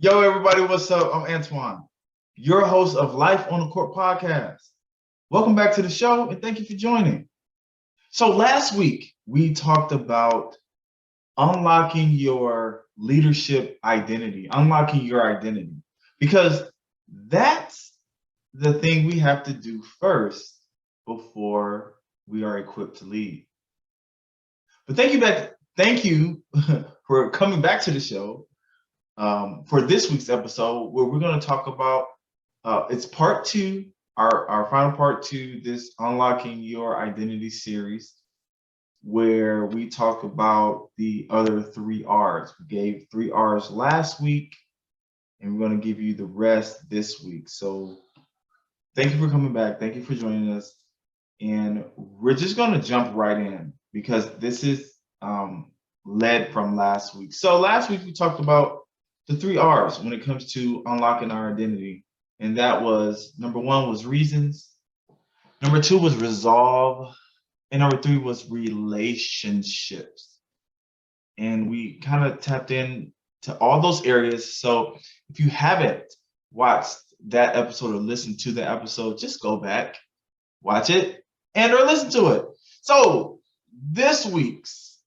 Yo, everybody, what's up? I'm Antoine, your host of Life on the Court podcast. Welcome back to the show, and thank you for joining. So last week, we talked about unlocking your leadership identity, unlocking your identity, because that's the thing we have to do first before we are equipped to lead. But thank you for coming back to the show for this week's episode, where we're going to talk about it's part two, our final part to this Unlocking Your Identity series, where we talk about the other 3 R's. We gave 3 R's last week, and we're going to give you the rest this week. So thank you for coming back. Thank you for joining us. And we're just going to jump right in because this is led from last week. So last week we talked about the 3 R's when it comes to unlocking our identity. And that was, number 1 was reasons. Number 2 was resolve. And number 3 was relationships. And we kind of tapped in to all those areas. So if you haven't watched that episode or listened to the episode, just go back, watch it, and or listen to it. So this week's,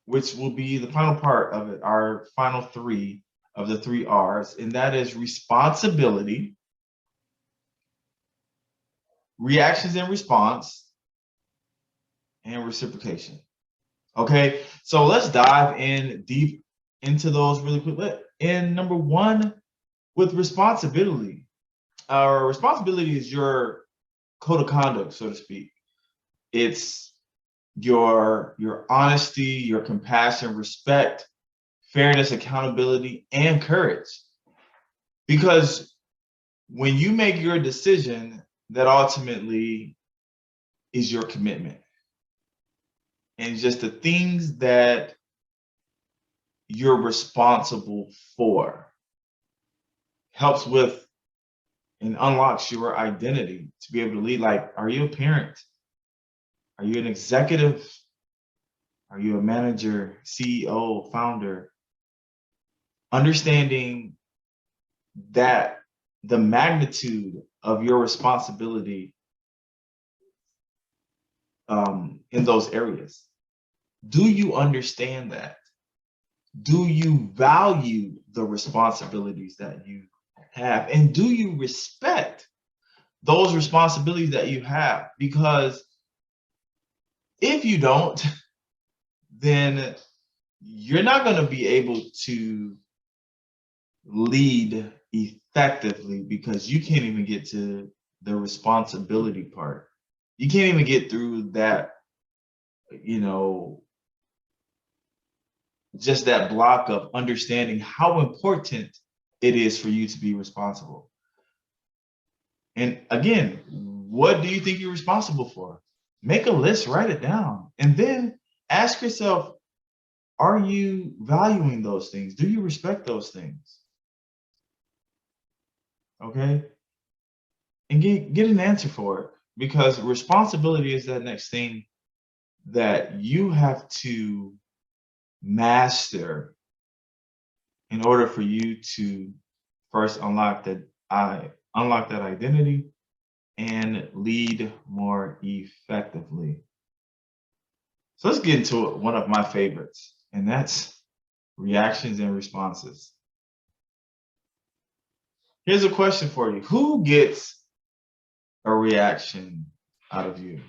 which will be the final part of it, our final 3 of the 3 R's, and that is responsibility, reactions and response, and reciprocation. Okay, so let's dive in deep into those really quick. And number 1, with responsibility. Our responsibility is your code of conduct, so to speak. It's your honesty, your compassion, respect, fairness, accountability, and courage. Because when you make your decision, that ultimately is your commitment. And just the things that you're responsible for helps with and unlocks your identity to be able to lead. Like, are you a parent? Are you an executive? Are you a manager, CEO, founder? Understanding that the magnitude of your responsibility in those areas. Do you understand that? Do you value the responsibilities that you have? And do you respect those responsibilities that you have? Because if you don't, then you're not going to be able to lead effectively, because you can't even get to the responsibility part. You can't even get through that, just that block of understanding how important it is for you to be responsible. And again, what do you think you're responsible for? Make a list, write it down, and then ask yourself, are you valuing those things? Do you respect those things? Okay? And get an answer for it, because responsibility is that next thing that you have to master in order for you to first unlock that identity and lead more effectively. So let's get into it, one of my favorites, and that's reactions and responses. Here's a question for you. Who gets a reaction out of you?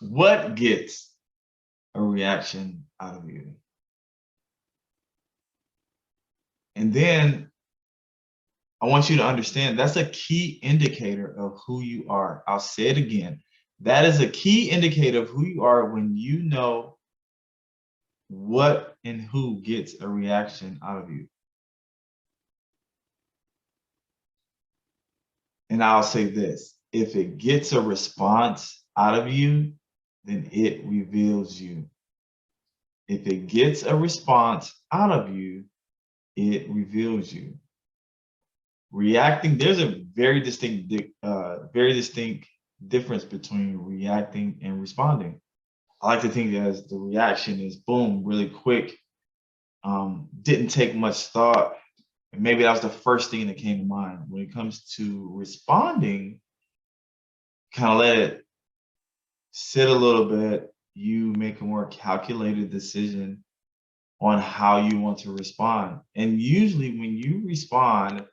What gets a reaction out of you? And then I want you to understand that's a key indicator of who you are. I'll say it again. That is a key indicator of who you are when you know what and who gets a reaction out of you. And I'll say this, if it gets a response out of you, then it reveals you. If it gets a response out of you, it reveals you. Reacting, there's a very distinct difference between reacting and responding. I like to think as the reaction is boom, really quick, didn't take much thought. And maybe that was the first thing that came to mind. When it comes to responding, kind of let it sit a little bit. You make a more calculated decision on how you want to respond. And usually when you respond,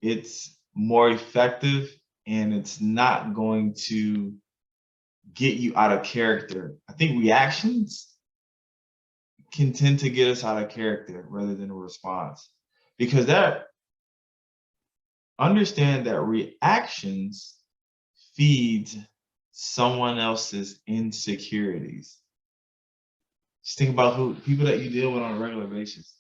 it's more effective and it's not going to get you out of character. I think reactions can tend to get us out of character rather than a response, because that understand that reactions feeds someone else's insecurities. Just think about who people that you deal with on a regular basis.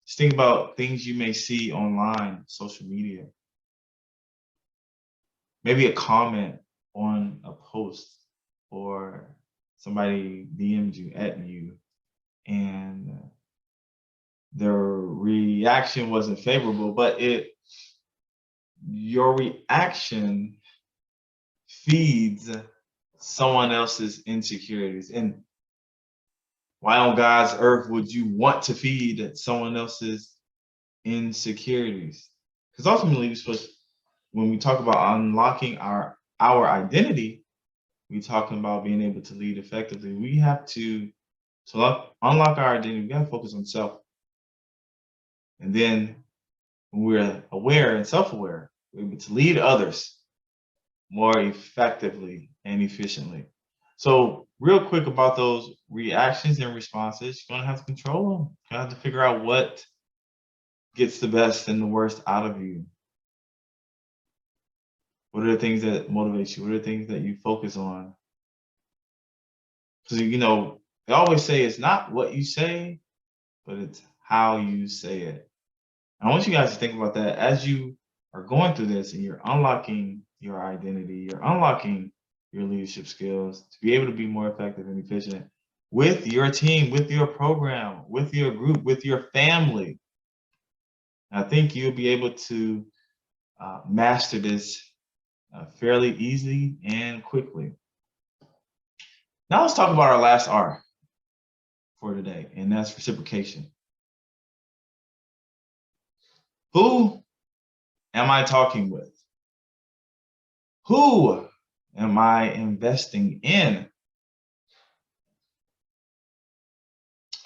Just think about things you may see online, social media. Maybe a comment on a post, or somebody DM'd you at you and their reaction wasn't favorable, but your reaction feeds someone else's insecurities. And why on God's earth would you want to feed someone else's insecurities? Because ultimately, we're supposed, when we talk about unlocking our identity, we're talking about being able to lead effectively. We have to unlock our identity. We got to focus on self. And then when we're aware and self-aware, we're able to lead others more effectively and efficiently. So real quick about those reactions and responses, you're gonna have to control them. You're gonna have to figure out what gets the best and the worst out of you. What are the things that motivate you? What are the things that you focus on? Because they always say it's not what you say, but it's how you say it. I want you guys to think about that as you are going through this and you're unlocking your identity, you're unlocking your leadership skills to be able to be more effective and efficient with your team, with your program, with your group, with your family. I think you'll be able to master this fairly easily and quickly. Now let's talk about our last R for today, and that's reciprocation. Who am I talking with? Who am I investing in?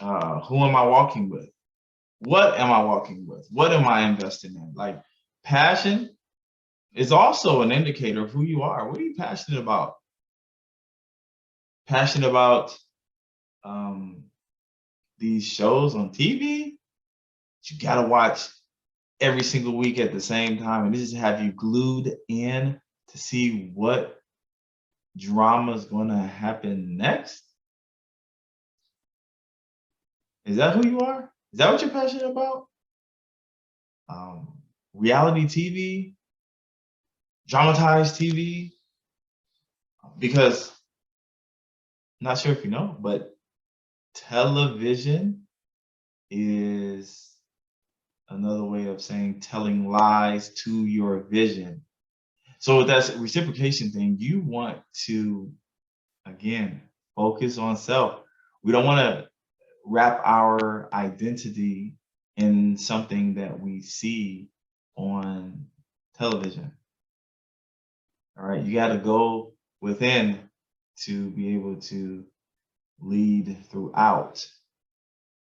Who am I walking with? What am I walking with? What am I investing in? Like, passion is also an indicator of who you are. What are you passionate about? Passionate about these shows on TV you gotta watch every single week at the same time, and this just have you glued in to see what drama is gonna happen next? Is that who you are? Is that what you're passionate about? Reality TV, dramatized TV, because I'm not sure if you know, but television is another way of saying telling lies to your vision. So with that reciprocation thing, you want to, again, focus on self. We don't want to wrap our identity in something that we see on television. All right, you got to go within to be able to lead throughout.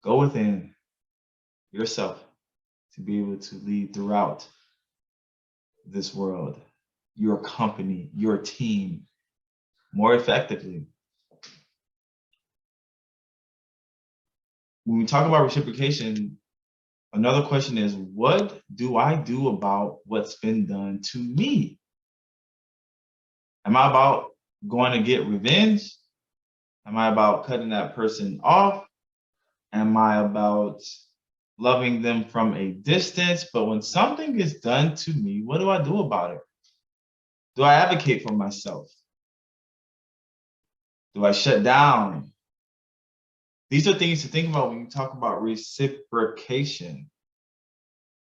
Go within yourself to be able to lead throughout this world, your company, your team more effectively. When we talk about reciprocation, another question is, what do I do about what's been done to me? Am I about going to get revenge? Am I about cutting that person off? Am I about loving them from a distance? But when something is done to me, what do I do about it? Do I advocate for myself? Do I shut down? These are things to think about when you talk about reciprocation.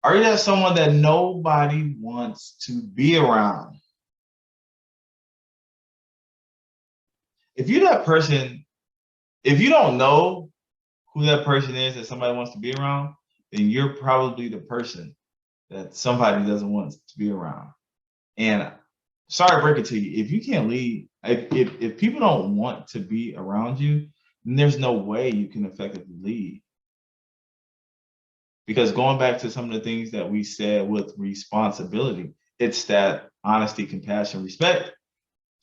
Are you that someone that nobody wants to be around? If you're that person, if you don't know who that person is that somebody wants to be around, then you're probably the person that somebody doesn't want to be around. And sorry to break it to you, if you can't lead, if people don't want to be around you, then there's no way you can effectively lead. Because going back to some of the things that we said with responsibility, it's that honesty, compassion, respect,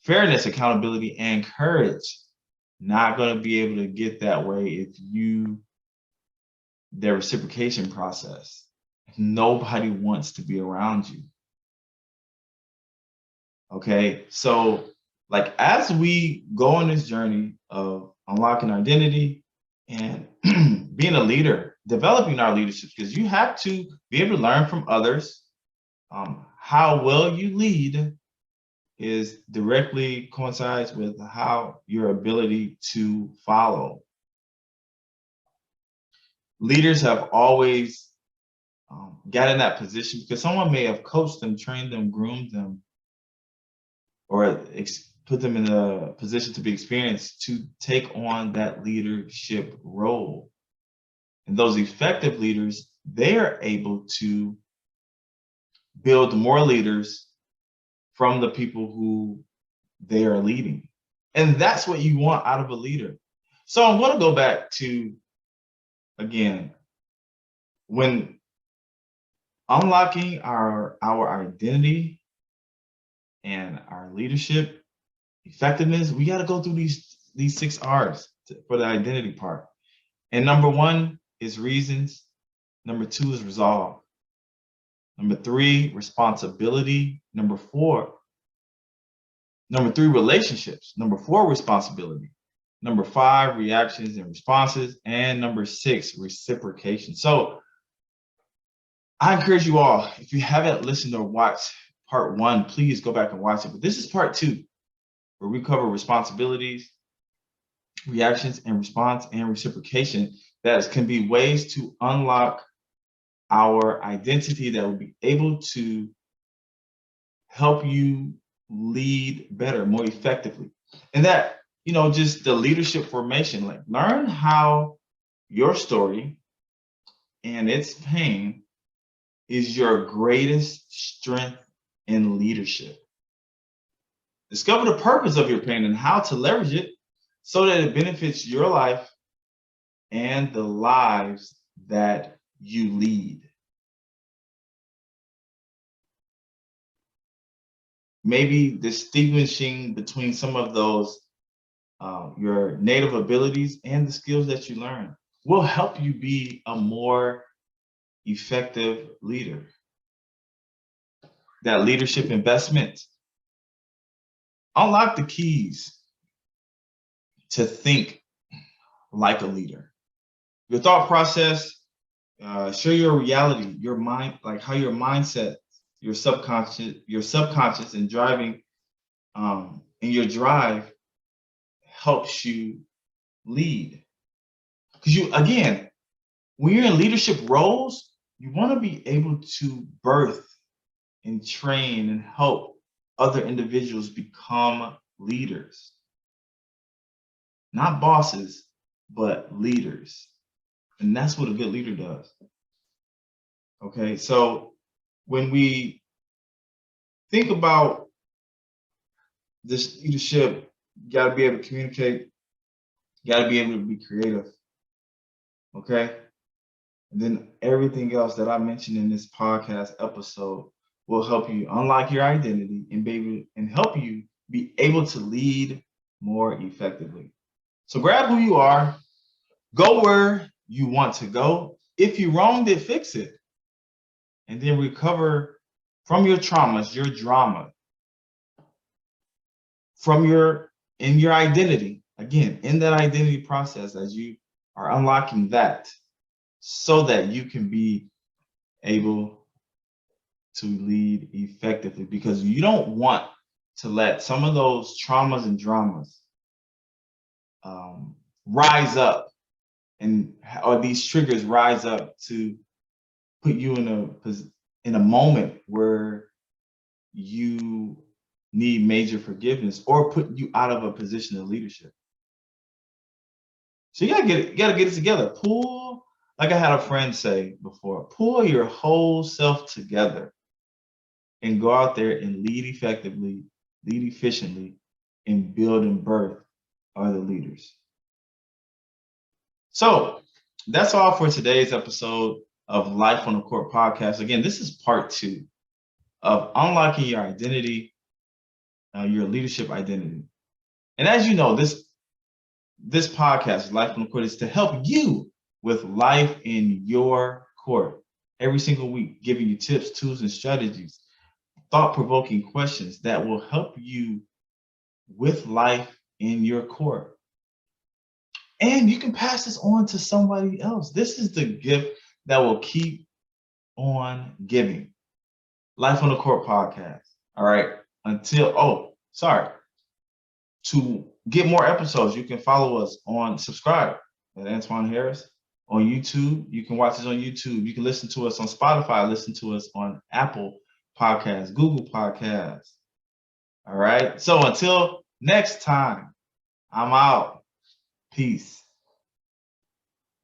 fairness, accountability, and courage. Not going to be able to get that way if their reciprocation process. Nobody wants to be around you. Okay, so like as we go on this journey of unlocking identity and being a leader, developing our leadership, because you have to be able to learn from others. How well you lead is directly coincides with how your ability to follow. Leaders have always got in that position because someone may have coached them, trained them, groomed them, or put them in a position to be experienced to take on that leadership role. And those effective leaders, they are able to build more leaders from the people who they are leading. And that's what you want out of a leader. So I'm going to go back to, again, when unlocking our identity and our leadership effectiveness, we got to go through these 6 R's for the identity part. And number 1 is reasons. Number 2 is resolve. Number 3, responsibility. Number 3, relationships. Number 4, responsibility. Number 5, reactions and responses. And number 6, reciprocation. So I encourage you all, if you haven't listened or watched part 1, please go back and watch it. But this is part 2, where we cover responsibilities, reactions and response, and reciprocation. That can be ways to unlock our identity that will be able to help you lead better, more effectively. And that, just the leadership formation, like learn how your story and its pain is your greatest strength in leadership. Discover the purpose of your pain and how to leverage it so that it benefits your life and the lives that you lead. Maybe distinguishing between some of those, your native abilities and the skills that you learn will help you be a more effective leader. That leadership investment. Unlock the keys to think like a leader. Your thought process, show your reality, your mind, like how your mindset, your subconscious and driving, and your drive helps you lead. Because again, when you're in leadership roles, you want to be able to birth and train and help other individuals become leaders. Not bosses, but leaders. And that's what a good leader does. Okay, so when we think about this leadership, you got to be able to communicate, you got to be able to be creative. Okay, and then everything else that I mentioned in this podcast episode will help you unlock your identity and help you be able to lead more effectively. So grab who you are, go where you want to go. If you're wrong, then fix it. And then recover from your traumas, your drama, in your identity. Again, in that identity process, as you are unlocking that, so that you can be able to lead effectively, because you don't want to let some of those traumas and dramas rise up, or these triggers rise up to put you in a moment where you need major forgiveness or put you out of a position of leadership. So you gotta get it together. Pull, like I had a friend say before, pull your whole self together and go out there and lead effectively, lead efficiently, and build and birth other leaders. So that's all for today's episode of Life on the Court podcast. Again, this is part 2 of unlocking your identity, your leadership identity. And as you know, this podcast, Life on the Court, is to help you with life in your court every single week, giving you tips, tools, and strategies, thought-provoking questions that will help you with life in your court. And you can pass this on to somebody else. This is the gift that will keep on giving. Life on the Court podcast. All right. To get more episodes, you can follow us on subscribe at Antoine Harris on YouTube. You can watch us on YouTube. You can listen to us on Spotify, listen to us on Apple Podcasts, Google Podcasts. All right. So until next time, I'm out. Peace.